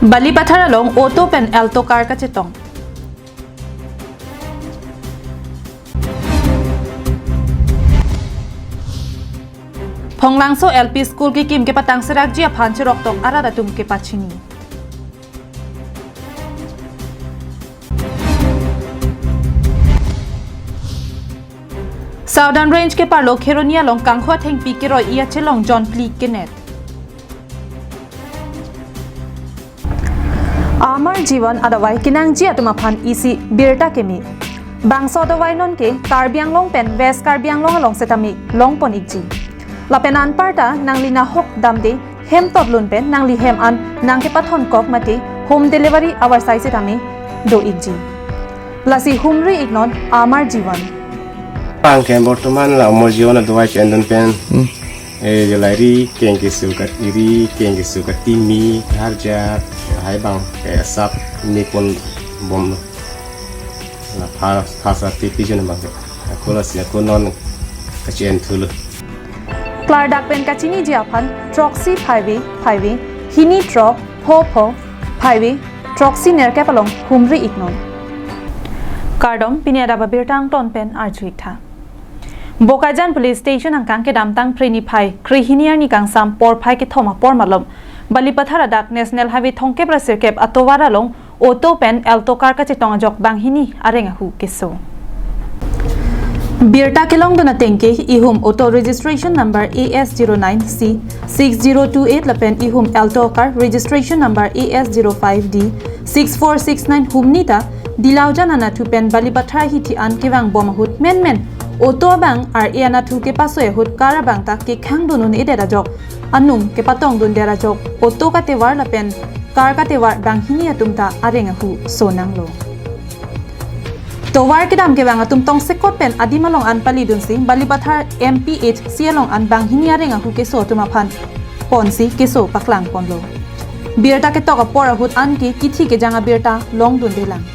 Balipathar along auto pen alto car ka chetong. Phonglangso LP School ki kim ke patang serak ji aphan cherok tong arada tum ke pachini. Southern Range ke parlo Kheronia long Kangkhwa theng pi ke roi ia chelong John Pli ke net. Amar Jivan adawai kinang ji atuma phan isi birta kemi. Bangso adawai non ke Karbiang long pen West Karbiang long along setami long pon ikji. Lapenan parta nanglina hok damde hem toblun pen nangli hem an nangke pathon kok mate home delivery our size setami do ikji. Lasi humri ignon Amar Jivan. Pangke Bortoman la Morjiona adawai cendon pen. Jelari keng kesukat iri keng kesukat timi harja hai bang kayak sap nipon bom na phasa tipi jena bang aku lah sih aku non kecian thulu Klardak pen kachini jiapan troxy 5 hini trop pho 5 troxy nerke palong humri ignon kardom piniada babirtang ton pen arjuitha Bokajan Police Station angkang ke damtang preni phai krihiniar ni kang sam por phai ke thoma por malom Balipathar adak National Highway thongke prasirkep atowara long auto pen alto car ka chetong jok banghini arenga hu keso Birta kelong dona tengke ihum auto registration number AS09C 6028 lapen ihum alto car registration number AS05D 6469 humnita dilaujan anatu pen Balipathar hiti an kewang bomahut men Auto bang ar iana thu ke paso e hut kara bang tak ke khang dunun e dera jok anung ke patong dun dera jok auto ka te war la pen car ka te war bang hini atum ta arenga hu sonang lo to war ke dam ke bang atum tong sekot pen adimalong an pali dun sing Balipathar MPH sialong an bang hini arenga hu ke so tuma phan ponsi ke so paklang pon lo birta ke tok por hut an ke kithi ke janga birta long dun delang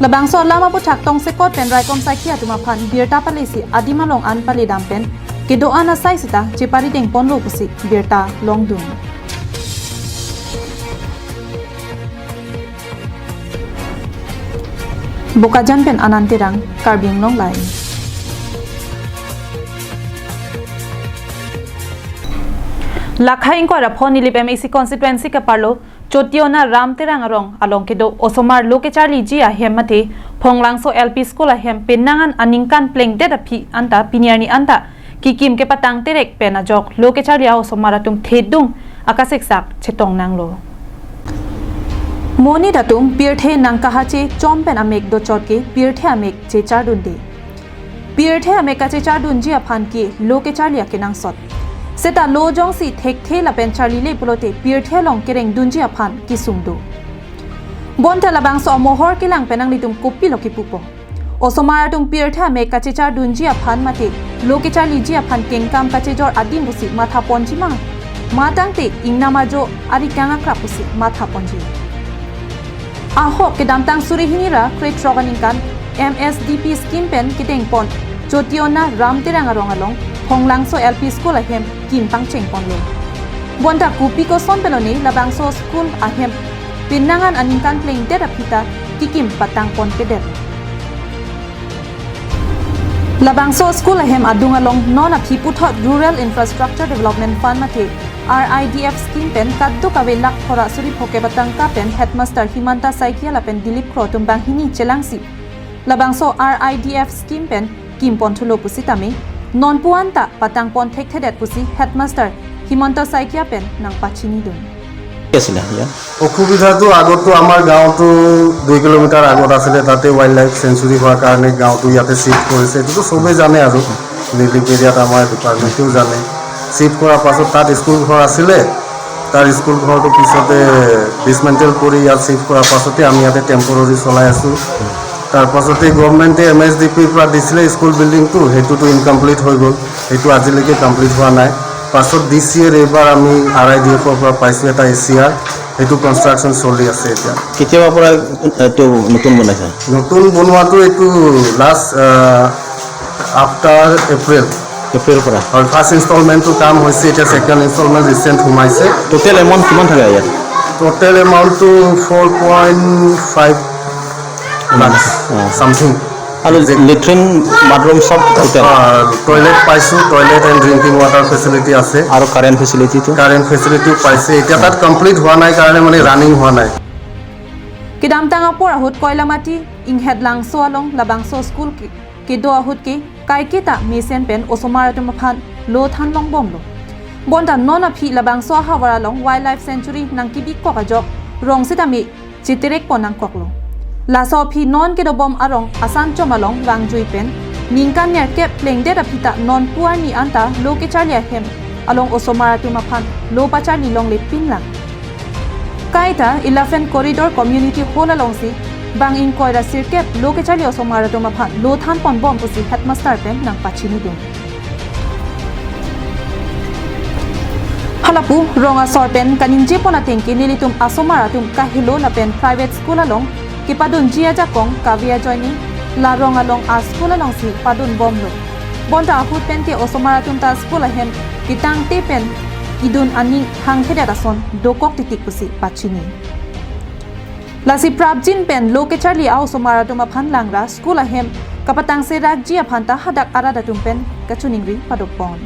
Labang so lama po thak tong sekot pen rai kom sai khia tuma phan birta palisi adima long an pali dam pen ke do ana sai sita chepari teng pon lo pusi birta long dun Bokajan pen anantirang Karbing long line Lakhaing ko ra phone lip MAC constituency ka parlo Chotiona Ramterang arong along kedo osomar loke charli ji ahem mate Phonglangso LP School ahem penangan aningkan pleng deda phi anta piniarni anta kikim ke patang terek pena jok loke charli osomar atum thedung akasek sak chetong nanglo Moni datum pirthe nangkahache chompen amek do chotke pirthe amek che chardun de pirthe amek ka che chardun ji aphan ke loke charli akenang sot Seta lo jong si thek the la pen charli le pulote pir the long kereng dunji aphan kisumdu Bonta labang so mohor kilang penang litum kopi loki pupo Osomara tum pir the me kache char dunji aphan mate loki charli ji aphan kengkam kache jor adim busi matha ponji ma matang te ingna majo ari kanga krapusi matha ponji Aho ke damtang surihinira kret roganingkan MSDP scheme pen kiteng pon Chotiona Ramterang arong along Phonglangso LP School ahem kim pangcheng ponlo Bonta kupi ko son peloni labangso school ahem pinangan aningkan pleng dera pita kikim patang pon peder Labangso school ahem adung along non aphi puthot Rural Infrastructure Development Fund mate RIDF scheme pen kaddu kawe lak khora suri phoke batang ka pen headmaster Himanta Saikia lapen Dilip Khrotum banghini chelangsi Labangso RIDF scheme pen kim pon thulo pusitame Non puanta patang pon thek thedet pusi headmaster Himanta Saikia pen nang pachini dun কেছিলে ইয়া অসুবিধাটো আগতো আমাৰ গাঁৱতো 2 kilometre আগত আছিল তাতে wild life সেঞ্চুৰি হোৱাৰ কাৰণে গাঁৱটো ইয়াতে শিফট কৰিছে এটো সবে জানে আৰু লিলিক এৰিয়াত আমাৰ ডিপাৰ্টমেণ্টও জানে শিফট কৰাৰ পাছত তাত স্কুল ঘৰ আছিল তাৰ স্কুল ঘৰটো পিছতে ডিসমেন্টেল কৰি ইয়াত শিফট কৰাৰ পাছতে আমি ইয়াতে টেম্পৰাৰি চলাই আছো তাৰ পাছতে গভৰ্ণমেণ্টে MSDP পৰা দিছিলে স্কুল বিল্ডিংটো হেতুটো ইনকমপ্লিট হৈ গ'ল হেতু আজিলৈকে কমপ্লিট হোৱা নাই পাছত দিস ইয়াৰ এবাৰ আমি RIDF পৰা পাইছো এটা ACR হেতু কনষ্ট্ৰাকচন চলি আছে এতিয়া কেতিয়াবা পৰা এটো নতুন বনাইছে নতুন বনোৱাটো এটো লাষ্ট আফটাৰ এপ্ৰিল পৰা আৰু ফাৰ্স্ট ইনষ্টলমেন্টটো কাম হৈছে এটা সেকেন্ড ইনষ্টলমেন্ট ৰিসেন্ট হোমাইছে টোটাল এমাউন্ট কিমান থাকে ইয়াত total amount to 4.5 lakhs something. আৰু লেট্ৰিন বাথৰুম সব টোটেল টয়লেট পাইছোঁ, toilet and drinking water facility আছে, আৰু কাৰেণ্ট ফেচিলিটিটো কাৰেণ্ট ফেচিলিটিও পাইছে। এতিয়া তাত কমপ্লিট হোৱা নাই কাৰণে মানে ৰানিং হোৱা নাই। Kidam tanga por ahut koilamati inghet lang so along labang so school ki do ahut ki kai kita misen pen osomara tum phan lo than long bom lo bonda nona phi labang so hawara long wildlife sanctuary nang ki bik ko ka jok rong sitami chitirek ponang koklo la so phi non ke do bom arong asan chomalong wang jui pen ningkan ner ke pleng de pita non puar ni anta lo ke chalia hem along osomara tum phan lo pa chali long le pin lang Kaita Elephant Corridor Community Hall along si bang in koira circuit loke chali osomara to maphan lo than pon bom pusi headmaster pen nang pachini dum halapu ronga sorpen kaninje pona tengki nilitum asomara tum kahilo la pen private school along kipadun jia jakong kavia joining la ronga long a school along si padun bom lo bonta hut pen ke osomara tum ta school ahem kitang te pen idun ani hang heda rason dokok titik pusi pachini lasi prabjin pen loke charli au somara tuma phan langra school ahem kapatang se rakji aphanta hadak arada tum pen kachuningri padopon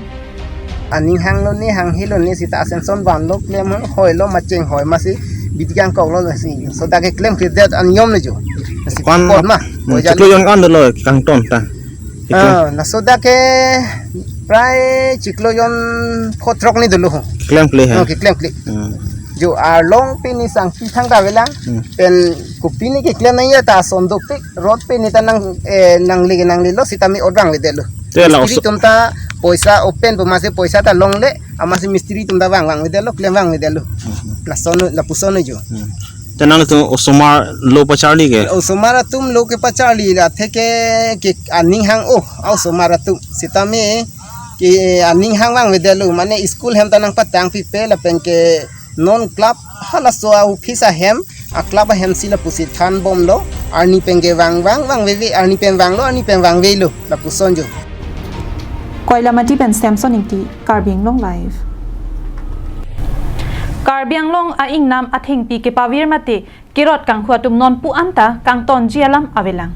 ani hang lo ni hang hilo ni sita asenson ban lo claim hoi lo macheng hoi masi bidikan kok lo si so da ke claim kit that anyom le jo si kan ma chiklo yon kan lo kang ton ta na so da ke প্রায় চিকলোজন ফটরক নি দলো claim play হ্যাঁ okay claim click जो are long पे नि सांग P थांग दावेला pen कुपी नि के क्लेम नहीं ता संदोक पे रोड पे नि ता नंग लो सितामी ओडरांग ले देलो मिस्त्री तुमता पैसा ओपन बमा से पैसा ता लॉन्ग ले आमा से मिस्त्री तुमता वांग ले देलो क्लेम वांग ले देलो प्लसोन ला पुसोन जो tenang tu osomar lo pachali ke osomara tum lo ke pachali la the ke aning hang osomara tum sitami ki aning hang wang vedelu mane school hem tanang patang pi pe la pen ke non club hala so au phisa hem a club hem sila pusi than bom lo arni penge wang ve arni pen wang ve lo la puson jo koilamati pen samson ingti carbing long live Karbiang long a ing nam athing pi ke pavir mate kirot kang khuatum non pu anta kang ton jialam avelang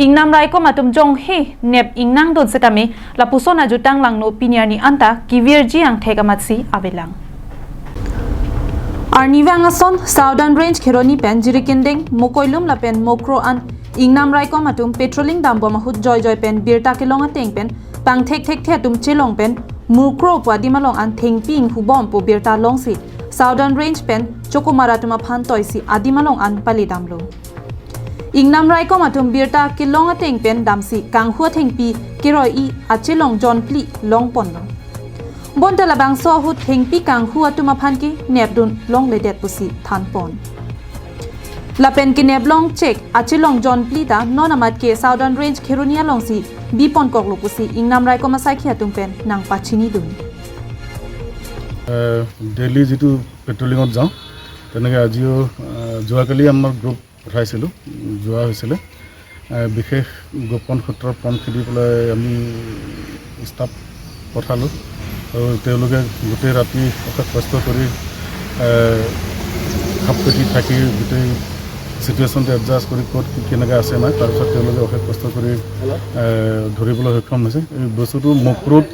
ing nam rai ko matum jong he nep ing nang don setame la pusona jutang lang no pinyar ni anta kivir jiang thegamatsi avelang arniwang ason southern range kheroni pen jirikindeng mokoilum la pen mokro an ing nam rai ko matum patrolling dam bom hut joy pen birta ke long ateng pen pang thek the tum chilong pen mukro pwadi malong an thengping hu bom pu birta long si Southern Range pen chokomara tuma phan toisi adimalong an pali damlo ingnam rai ko matum birta kilong ateng pen damsi kanghu thengpi kiroi I achilong jon pli long ponno bonta labang so hu thengpi kanghu atuma phan ki nepdun long ledet pusi than pon lapen ki neblong check achilong jon pli ta nonamat ke Southern Range khirunia long si bipon koklo pusi ingnam rai ko masai khia tum pen nang pachini dum daily যিটো পেট্ৰলিঙত যাওঁ তেনেকৈ আজিও যোৱাকালি আমাৰ group পঠাইছিলোঁ যোৱা হৈছিলে বিশেষ গোপন সূত্ৰৰ ফৰ্ম খেদি পেলাই আমি ষ্টাফ পঠালোঁ আৰু তেওঁলোকে গোটেই ৰাতি অশেষ কষ্ট কৰি খাপ পেটি থাকি গোটেই চিটুৱেশ্যনটো এডজাষ্ট কৰি ক'ত কেনেকৈ আছে নাই তাৰপিছত তেওঁলোকে অশেষ কষ্ট কৰি ধৰিবলৈ সক্ষম হৈছে এই বস্তুটো মকৰুত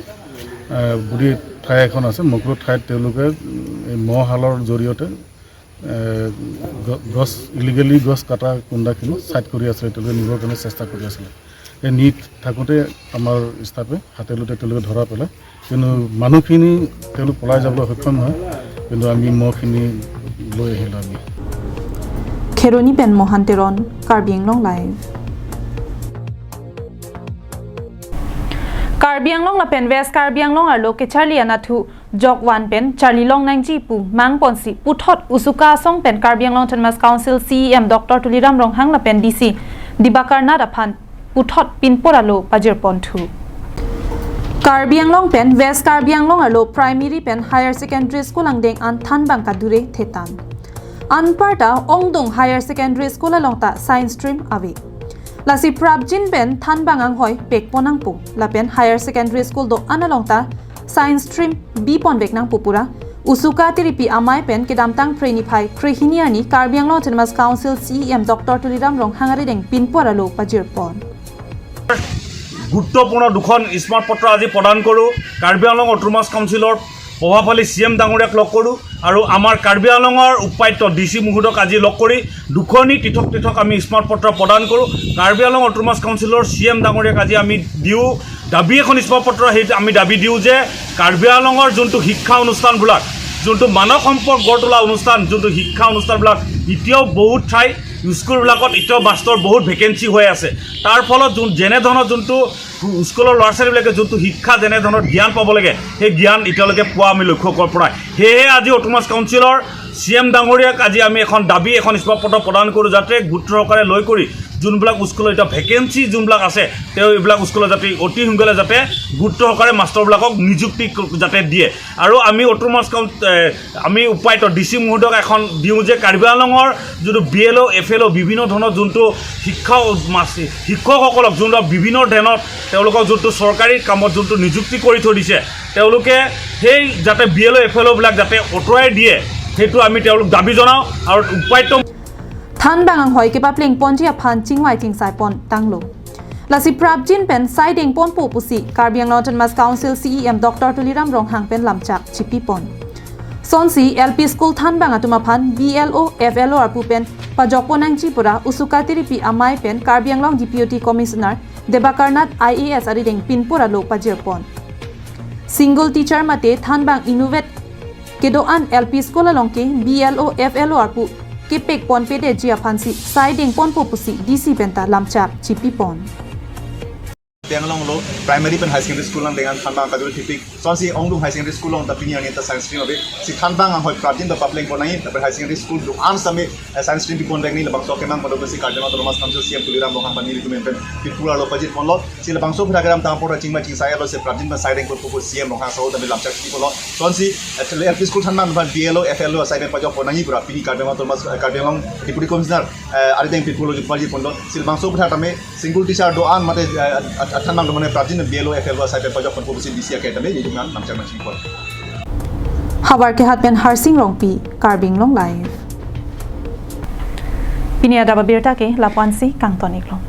বুলি ঠাই এখন আছে মকৰু ঠাইত তেওঁলোকে এই মহালৰ জৰিয়তে গছ ইলিগেলি গছ কাটা কুণ্ডাখিনি ছাইড কৰি আছিলে তেওঁলোকে নিবৰ কাৰণে চেষ্টা কৰি আছিলে এই নীট থাকোঁতে আমাৰ ষ্টাফে হাতেলোতে তেওঁলোকে ধৰা পেলাই কিন্তু মানুহখিনি তেওঁলোক পলাই যাবলৈ সক্ষম হয় কিন্তু আমি মহখিনি লৈ আহিলোঁ আমি Kheroni pen mohanteron Karbiang long live Karbiang long la pen west Karbiang long ar loke Charlie anathu jokwan pen Charlie long nang ji pu mang ponsi puthot usuka song pen Karbiang long Thomas Council CEM Dr Tuliram Ronghang la pen DC Dibakar na daphan puthot pinporalo pajir ponthu Karbiang long pen west Karbiang long ar lo primary pen higher secondary school angdeng an thanbang kadure thetan Anparta Ongdong Higher Secondary School alongta Science Stream ave Lasi Prabjin pen thanbang ang hoy pekponang pu la pen Higher Secondary School do analongta Science Stream B pon bek nang pupura Usuka tiripi amai pen kedamtang preniphai krehiniani Karbi Anglong Autonomous Council CEM Dr. Tuliram Rong hangari deng pinpora lo pajirpon. গুৰুত্বপূৰ্ণ দুখন smart পত্ৰ আজি প্ৰদান কৰোঁ Karbi Anglong autonomous কাউন্সিলৰ প্ৰভাৱশালী CM ডাঙৰীয়াক লগ কৰোঁ আৰু আমাৰ কাৰ্বি আংলঙৰ উপায়ুক্ত DC মহোদয়ক আজি লগ কৰি দুখনি পৃথক আমি স্মাৰ্ট পত্ৰ প্ৰদান কৰোঁ কাৰ্বি আংলং অটোনমাছ কাউন্সিলৰ CM ডাঙৰীয়াক আজি আমি দিওঁ দাবী এখন স্মাৰ্ট পত্ৰ সেই আমি দাবী দিওঁ যে কাৰ্বি আংলঙৰ যোনটো শিক্ষা অনুষ্ঠানবিলাক যোনটো মানৱ সম্পদ গঢ় তোলা অনুষ্ঠান যোনটো শিক্ষা অনুষ্ঠানবিলাক এতিয়াও বহুত ঠাই স্কুলবিলাকত এতিয়াও মাষ্টৰ বহুত ভেকেঞ্চি হৈ আছে তাৰ ফলত যেনে ধৰণৰ যোনটো স্কুলৰ ল'ৰা ছোৱালীবিলাকে যোনটো শিক্ষা যেনে ধৰণৰ জ্ঞান পাব লাগে সেই জ্ঞান এতিয়ালৈকে পোৱা আমি লক্ষ্য কৰাৰ পৰাই সেয়েহে আজি অটোনমাছ কাউন্সিলৰ CM ডাঙৰীয়াক আজি আমি এখন দাবী এখন স্মাৰ্ট পত্ৰ প্ৰদান কৰোঁ যাতে গুৰুত্ব সহকাৰে লৈ কৰি যোনবিলাক স্কুলৰ এতিয়া ভেকেঞ্চি যোনবিলাক আছে তেওঁ এইবিলাক স্কুলত যাতে অতি সোনকালে যাতে গুৰুত্ব সহকাৰে মাষ্টৰবিলাকক নিযুক্তি যাতে দিয়ে আৰু আমি অটোনমাছ আমি উপায়ুক্ত DC মহোদয়ক এখন দিওঁ যে কাৰ্বি আংলঙৰ যোনটো BLO FLO বিভিন্ন ধৰণৰ যোনটো শিক্ষকসকলক যোনটো বিভিন্ন ধৰণৰ তেওঁলোকক যোনটো চৰকাৰী কামত যোনটো নিযুক্তি কৰি থৈ দিছে তেওঁলোকে সেই যাতে BLO FLOবিলাক যাতে অঁতৰাই দিয়ে সেইটো আমি তেওঁলোক দাবী জনাওঁ আৰু উপায়ুক্ত Than bangang hoi ke papling ponjia phan chingwai ting sai pon tanglo. Lasi prabjin pen sai ding pon po pusi Karbi Anglong Autonomous Council CEM Dr. Tuliram Rong hang pen lamchak chipi pon. Sonsi LP School than bang atuma phan BLO FLO arpu pen pajok ponang chipura usuka tiripi amai pen Karbi Anglong Deputy Commissioner Debakarnath IAS ari ding pinpura lo pajir pon. Single teacher mate than bang innovate kedoan LP School alongke BLO FLO arpu Kipek pon pede jia phansi siding pon popusi DC benta lamchak chipi pon Pengalong lo primary pen high secondary school lang dengan thanbang kadul tipik sonsi onglung high secondary school long tapi ni ta science stream abe si thanbang ang hoi prajin da papling pon nai tapi high secondary school do an same science stream pon reng ni labang so kemang podo besi Karbi Anglong Autonomous Council CM Tuliram Rong hang pani recommend pen pura lo pajit pon lo si labang so phra garam tang pora chingma ching saya lo se prajin ba siding pon popo CM Rong hang so da lamchak chipi pon lo sonsi LP school thanbang ban BLO FLO siding pajok pon nai pura pini Karbi Anglong Autonomous Karbi Anglong Deputy Commissioner ari deng pipolo pajit pon lo si labang so phra tame single teacher do an mate thanbang mane prajin BLO FLO siding pajok pon popo DC academy ni dengan lamchak chipi pon Habar ke hat pen Harsing Rong pi Karbi Anglong live Pinia daba birta ke lapansi kangtonik long